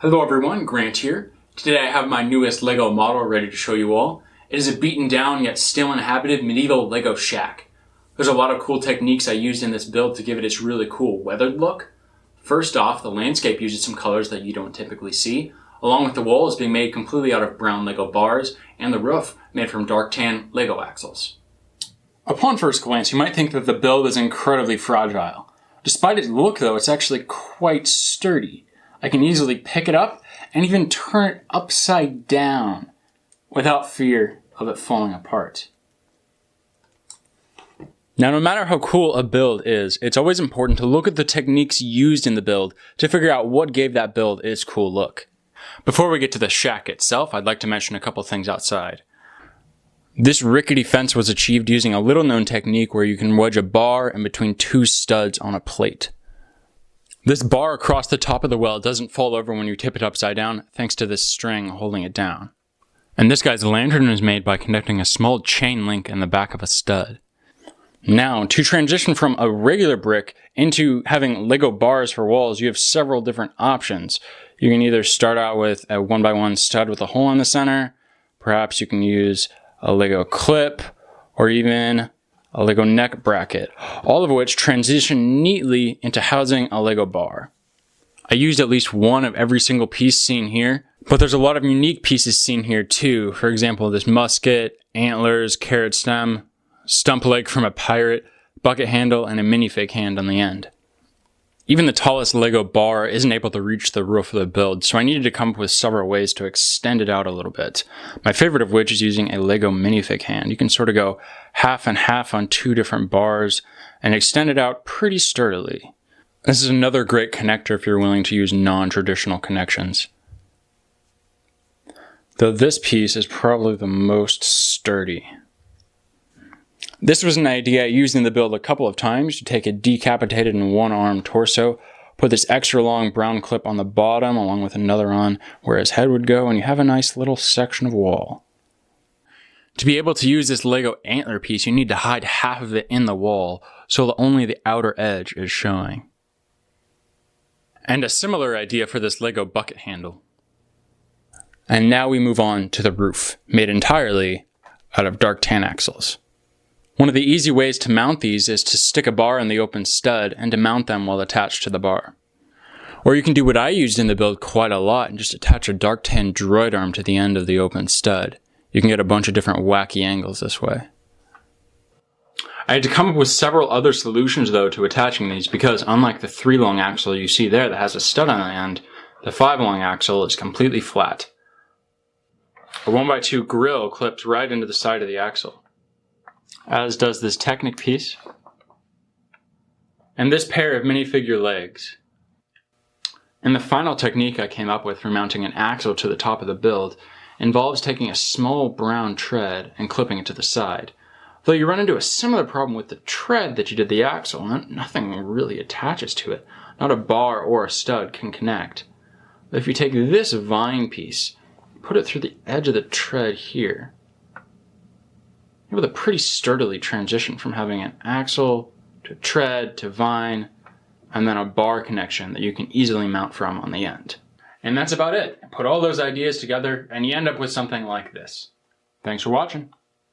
Hello everyone, Grant here. Today I have my newest LEGO model ready to show you all. It is a beaten down yet still inhabited medieval LEGO shack. There's a lot of cool techniques I used in this build to give it its really cool weathered look. First off, the landscape uses some colors that you don't typically see, along with the walls being made completely out of brown LEGO bars and the roof made from dark tan LEGO axles. Upon first glance, you might think that the build is incredibly fragile. Despite its look though, it's actually quite sturdy. I can easily pick it up and even turn it upside down without fear of it falling apart. Now, no matter how cool a build is, it's always important to look at the techniques used in the build to figure out what gave that build its cool look. Before we get to the shack itself, I'd like to mention a couple things outside. This rickety fence was achieved using a little known technique where you can wedge a bar in between two studs on a plate. This bar across the top of the well doesn't fall over when you tip it upside down thanks to this string holding it down. And this guy's lantern is made by connecting a small chain link in the back of a stud. Now, to transition from a regular brick into having LEGO bars for walls, you have several different options. You can either start out with a 1x1 stud with a hole in the center, perhaps you can use a LEGO clip, or even a LEGO neck bracket, all of which transition neatly into housing a LEGO bar. I used at least one of every single piece seen here, but there's a lot of unique pieces seen here too. For example, this musket, antlers, carrot stem, stump leg from a pirate, bucket handle, and a minifig hand on the end. Even the tallest LEGO bar isn't able to reach the roof of the build, so I needed to come up with several ways to extend it out a little bit. My favorite of which is using a LEGO minifig hand. You can sort of go half and half on two different bars and extend it out pretty sturdily. This is another great connector if you're willing to use non-traditional connections. Though this piece is probably the most sturdy. This was an idea I used in the build a couple of times. You take a decapitated and one-armed torso, put this extra long brown clip on the bottom along with another on where his head would go, and you have a nice little section of wall. To be able to use this LEGO antler piece, you need to hide half of it in the wall so that only the outer edge is showing. And a similar idea for this LEGO bucket handle. And now we move on to the roof, made entirely out of dark tan axles. One of the easy ways to mount these is to stick a bar in the open stud and to mount them while attached to the bar. Or you can do what I used in the build quite a lot and just attach a dark tan droid arm to the end of the open stud. You can get a bunch of different wacky angles this way. I had to come up with several other solutions though to attaching these because unlike the 3-long axle you see there that has a stud on the end, the 5-long axle is completely flat. A 1x2 grill clips right into the side of the axle, as does this Technic piece, and this pair of minifigure legs. And the final technique I came up with for mounting an axle to the top of the build involves taking a small brown tread and clipping it to the side. Though you run into a similar problem with the tread that you did the axle, and nothing really attaches to it. Not a bar or a stud can connect. But if you take this vine piece, put it through the edge of the tread here, with a pretty sturdily transition from having an axle to tread to vine and then a bar connection that you can easily mount from on the end. And that's about it. Put all those ideas together and you end up with something like this. Thanks for watching.